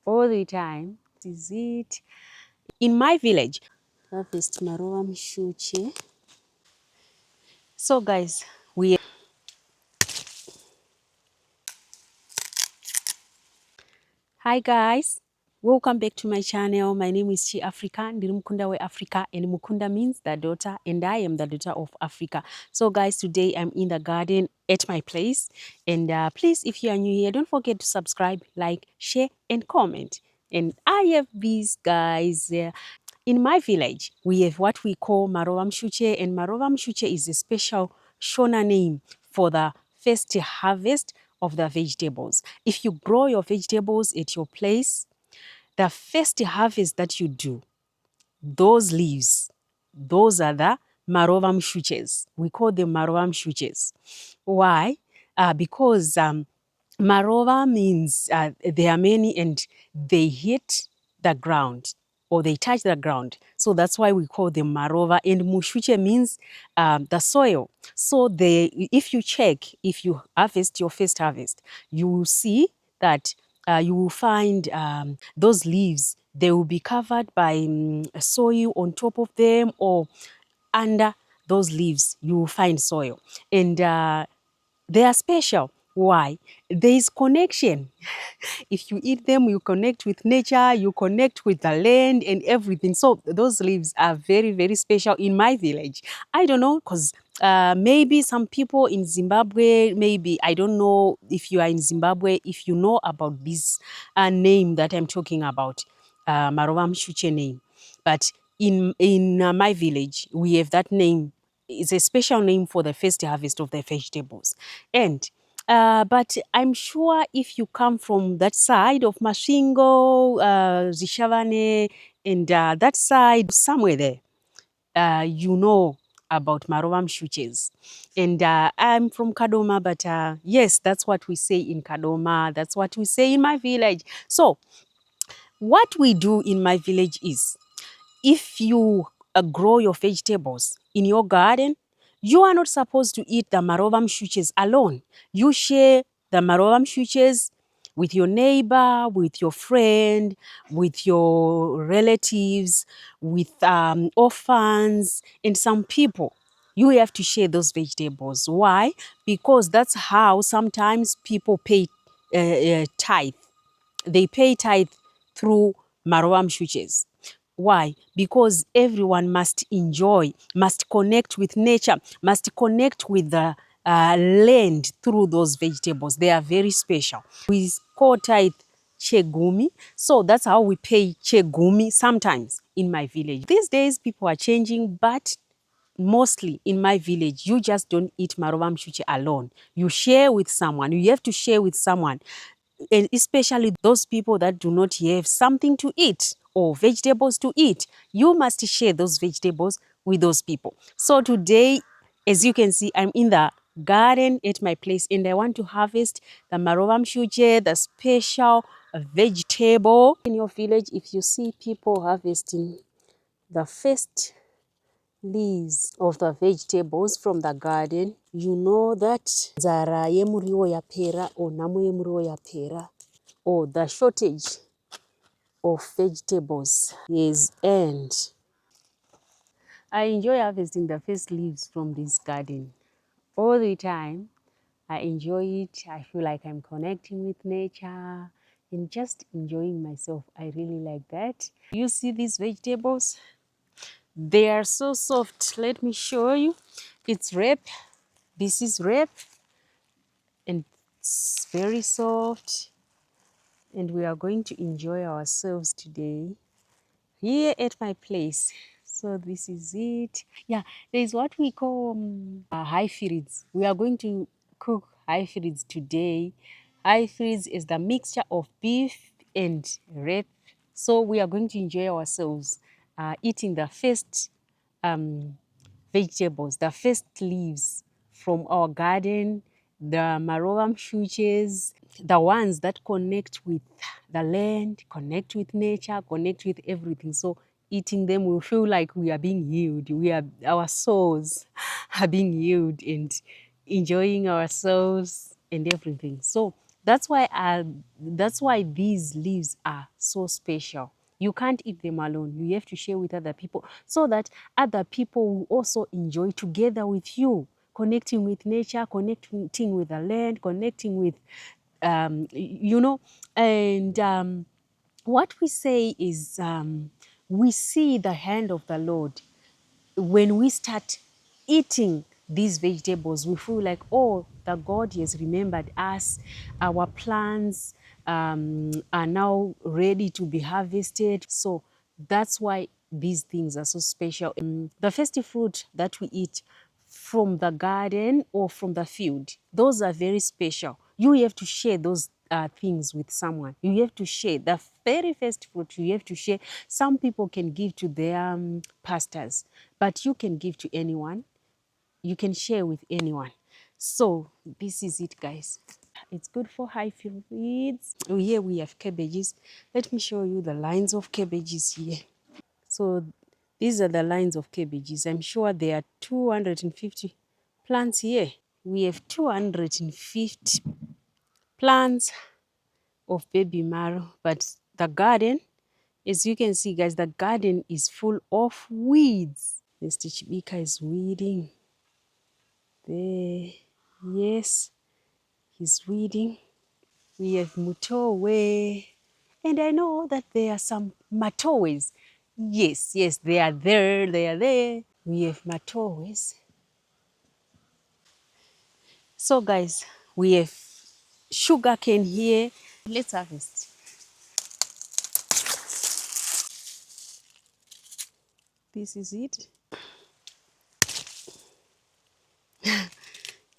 all the time. This is it. In my village, harvest marova mushuche. So guys, hi guys, welcome back to my channel. My name is Chi Africa, ndiri mukunda we Africa, and Mukunda means the daughter, and I am the daughter of Africa. So guys, today I'm in the garden at my place, and please, if you are new here, don't forget to subscribe, like, share, and comment. And I have these guys. In my village, we have what we call marovamuches, and marovamuches is a special Shona name for the first harvest of the vegetables. If you grow your vegetables at your place, the first harvest that you do, those leaves, those are the marovamuches. We call them marovamuches. Why? Because marova means there are many and they hit the ground or they touch the ground. So that's why we call them marova. And mushuche means the soil. So if you check, if you harvest your first harvest, you will see that you will find those leaves, they will be covered by soil on top of them, or under those leaves you will find soil. And they are special. Why? There is connection. If you eat them, you connect with nature, you connect with the land and everything. So those leaves are very, very special in my village. I don't know, because maybe some people in Zimbabwe, maybe, I don't know if you are in Zimbabwe, if you know about this name that I'm talking about, marovamushuche name. But in my village, we have that name. It's a special name for the first harvest of the vegetables. And but I'm sure if you come from that side of Masvingo, Zishavane, and that side, somewhere there, you know about marovamuches. And I'm from Kadoma, but yes, that's what we say in Kadoma. That's what we say in my village. So what we do in my village is, if you grow your vegetables in your garden, you are not supposed to eat the marovamuches alone. You share the marovamuches with your neighbor, with your friend, with your relatives, with orphans, and some people. You have to share those vegetables. Why? Because that's how sometimes people pay tithe. They pay tithe through marovamuches. Why? Because everyone must enjoy, must connect with nature, must connect with the land through those vegetables. They are very special. We call tithe chegumi, so that's how we pay chegumi sometimes in my village. These days people are changing, but mostly in my village, you just don't eat marovamuches alone. You share with someone. You have to share with someone, and especially those people that do not have something to eat or vegetables to eat. You must share those vegetables with those people. So today, as you can see, I'm in the garden at my place, and I want to harvest the marovamuches, the special vegetable. In your village, if you see people harvesting the first leaves of the vegetables from the garden, you know that nzara yemuriwo yapera, or nhamo yemuriwo yapera, or the shortage of vegetables is end. I enjoy harvesting the first leaves from this garden all the time. I enjoy it. I feel like I'm connecting with nature and just enjoying myself. I really like that. You see these vegetables? They are so soft. Let me show you. It's rape. This is rape, and it's very soft. And we are going to enjoy ourselves today here at my place. So this is it. Yeah, there is what we call high frieds. We are going to cook high frieds today. High frieds is the mixture of beef and rape. So we are going to enjoy ourselves eating the first vegetables, the first leaves from our garden, the marovamuches, the ones that connect with the land, connect with nature, connect with everything. So eating them, we feel like we are being healed. Our souls are being healed and enjoying ourselves and everything. So That's why these leaves are so special. You can't eat them alone. You have to share with other people so that other people will also enjoy together with you, connecting with nature, connecting with the land, connecting with, you know, and what we say is we see the hand of the Lord when we start eating these vegetables. We feel like, oh, the God has remembered us. Our plants are now ready to be harvested. So that's why these things are so special. The first fruit that we eat from the garden or from the field, those are very special. You have to share those things with someone. You have to share the very first fruit. You have to share. Some people can give to their pastors, but you can give to anyone. You can share with anyone. So this is it, guys. It's good for high fluids. Oh, here we have cabbages. Let me show you the lines of cabbages here. So these are the lines of cabbages. I'm sure there are 250 plants here. We have 250 plants of baby marrow, but the garden, as you can see, guys, the garden is full of weeds. Mr. Chibika is weeding there. Yes, he's weeding. We have mutowe, and I know that there are some matowes. Yes, yes, they are there, they are there. We have matowes. So guys, we have sugar cane here. Let's harvest. This is it.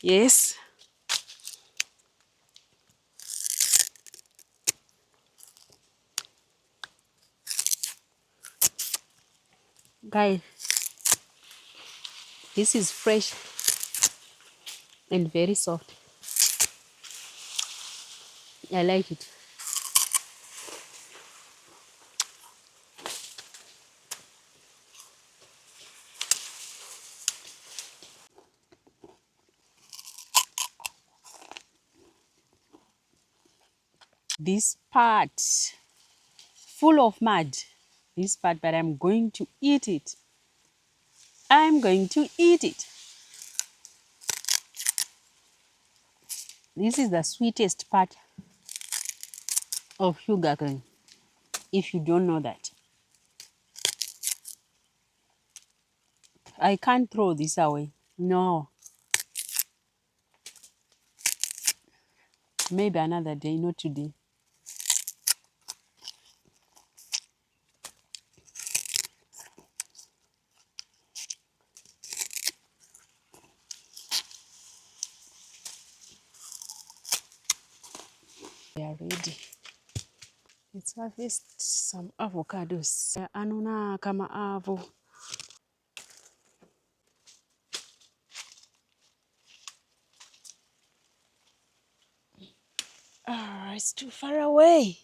Yes. Guys, this is fresh and very soft. I like it. This part full of mud. This part, but I'm going to eat it. I'm going to eat it. This is the sweetest part of sugarcane, if you don't know that. I can't throw this away. No. Maybe another day, not today. They are ready. Let's harvest some avocados. Anuna kama avo. Ah, it's too far away.